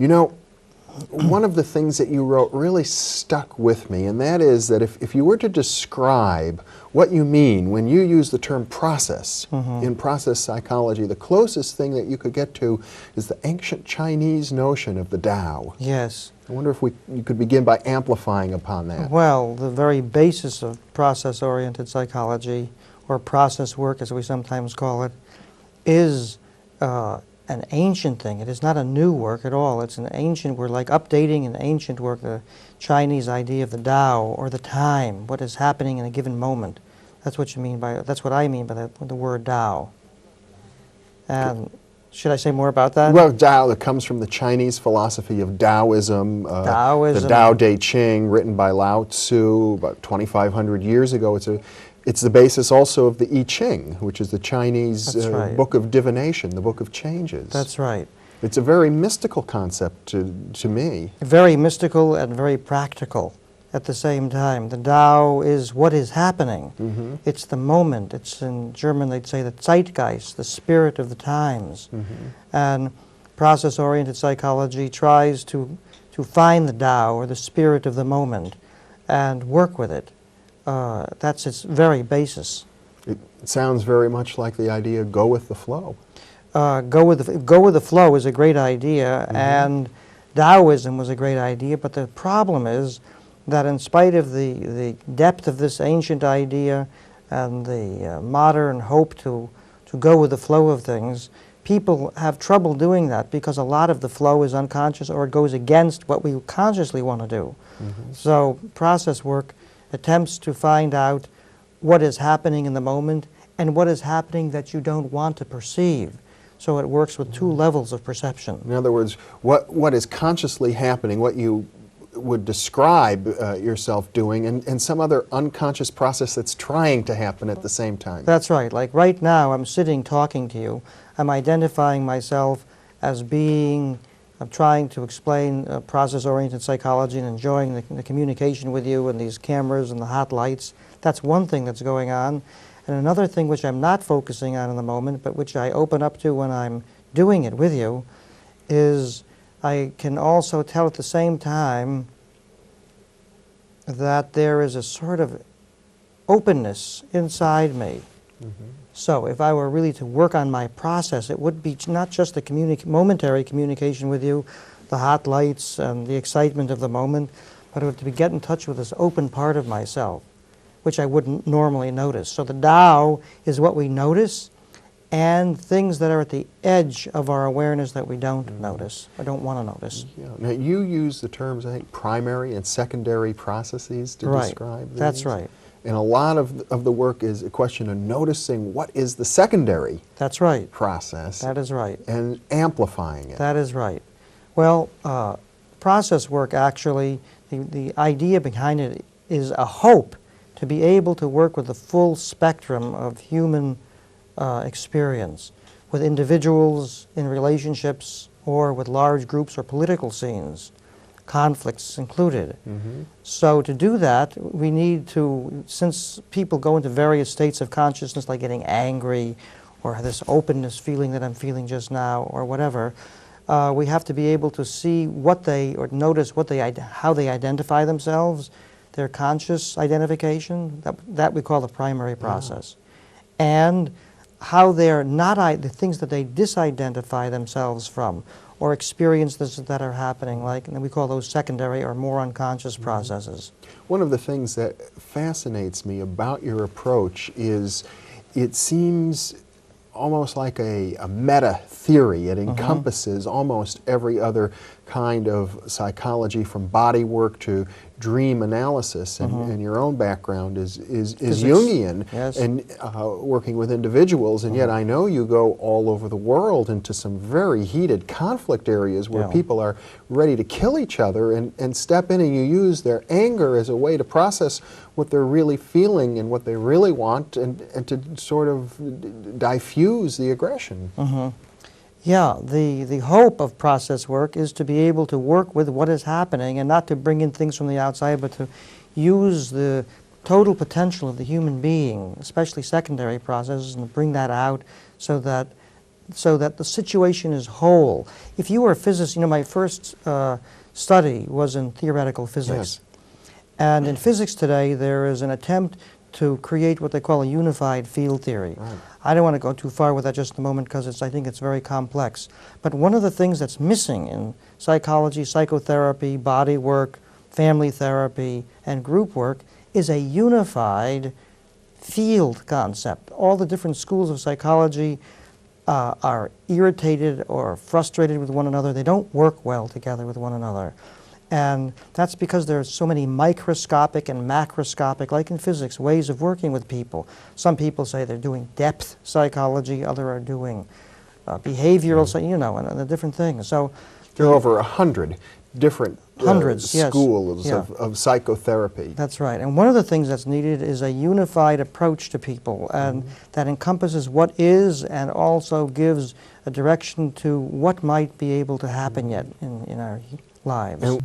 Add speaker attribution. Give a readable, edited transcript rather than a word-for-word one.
Speaker 1: You know, one of the things that you wrote really stuck with me, and that is that if you were to describe what you mean when you use the term process in process psychology, the closest thing that you could get to is the ancient Chinese notion of the Tao.
Speaker 2: Yes.
Speaker 1: I wonder if you could begin by amplifying upon that.
Speaker 2: Well, the very basis of process-oriented psychology, or process work as we sometimes call it, is an ancient thing. It is not a new work at all. It's an ancient, we're like updating an ancient work, the Chinese idea of the Tao, or the time, what is happening in a given moment. That's what you mean by, that's what I mean by the word Tao. And should I say more about that?
Speaker 1: Well, Tao, that comes from the Chinese philosophy of Taoism,
Speaker 2: Taoism.
Speaker 1: The Tao Te Ching, written by Lao Tzu about 2,500 years ago. It's the basis also of the I Ching, which is the Chinese book of divination, the book of changes.
Speaker 2: That's right.
Speaker 1: It's a very mystical concept to me.
Speaker 2: Very mystical and very practical at the same time. The Tao is what is happening. It's the moment. It's, in German they'd say, the Zeitgeist, the spirit of the times. And process-oriented psychology tries to find the Tao, or the spirit of the moment, and work with it. That's its very basis.
Speaker 1: It sounds very much like the idea, go with the flow.
Speaker 2: Go with the flow is a great idea, and Taoism was a great idea, but the problem is that in spite of the depth of this ancient idea and the modern hope to go with the flow of things, people have trouble doing that because a lot of the flow is unconscious, or it goes against what we consciously want to do. So process work attempts to find out what is happening in the moment and what is happening that you don't want to perceive. So it works with two levels of perception.
Speaker 1: In other words, what is consciously happening, what you would describe yourself doing, and some other unconscious process that's trying to happen at the same time.
Speaker 2: That's right. Like right now, I'm sitting talking to you. I'm identifying myself as being, I'm trying to explain process-oriented psychology and enjoying the communication with you and these cameras and the hot lights. That's one thing that's going on. And another thing which I'm not focusing on in the moment, but which I open up to when I'm doing it with you, is I can also tell at the same time that there is a sort of openness inside me. So if I were really to work on my process, it would be not just the momentary communication with you, the hot lights and the excitement of the moment, but it would be get in touch with this open part of myself, which I wouldn't normally notice. So the Tao is what we notice, and things that are at the edge of our awareness that we don't notice, or don't want to notice.
Speaker 1: Yeah. Now you use the terms, I think, primary and secondary processes to describe these.
Speaker 2: That's right.
Speaker 1: And a lot of the work is a question of noticing what is the secondary
Speaker 2: That's right.
Speaker 1: process.
Speaker 2: That is right.
Speaker 1: And amplifying it.
Speaker 2: That is right. Well, process work actually, the idea behind it is a hope to be able to work with the full spectrum of human experience, with individuals in relationships, or with large groups or political scenes, conflicts included. So to do that, we need to, since people go into various states of consciousness, like getting angry, or this openness feeling that I'm feeling just now, or whatever, we have to be able to see what they, or notice what they, how they identify themselves, their conscious identification, that we call the primary process, and how they're not, the things that they disidentify themselves from, or experiences that are happening, like, and we call those secondary or more unconscious processes.
Speaker 1: One of the things that fascinates me about your approach is it seems almost like a meta theory. It encompasses almost every other kind of psychology, from bodywork to dream analysis, and your own background is Jungian, and working with individuals, and yet I know you go all over the world into some very heated conflict areas where people are ready to kill each other, and step in, and you use their anger as a way to process what they're really feeling and what they really want, and to sort of diffuse the aggression.
Speaker 2: Yeah, the hope of process work is to be able to work with what is happening and not to bring in things from the outside, but to use the total potential of the human being, especially secondary processes, and bring that out so that so that the situation is whole. If you were a physicist, you know, my first study was in theoretical physics.
Speaker 1: Yes.
Speaker 2: And in physics today, there is an attempt to create what they call a unified field theory.
Speaker 1: Right.
Speaker 2: I don't want to go too far with that just at the moment because I think it's very complex. But one of the things that's missing in psychology, psychotherapy, body work, family therapy, and group work is a unified field concept. All the different schools of psychology are irritated or frustrated with one another. They don't work well together with one another. And that's because there are so many microscopic and macroscopic, like in physics, ways of working with people. Some people say they're doing depth psychology, others are doing behavioral, you know, and the different things. So
Speaker 1: there are over 100 different
Speaker 2: yes.
Speaker 1: schools
Speaker 2: Yeah.
Speaker 1: of psychotherapy.
Speaker 2: That's right. And one of the things that's needed is a unified approach to people, and that encompasses what is and also gives a direction to what might be able to happen yet in our lives.
Speaker 1: And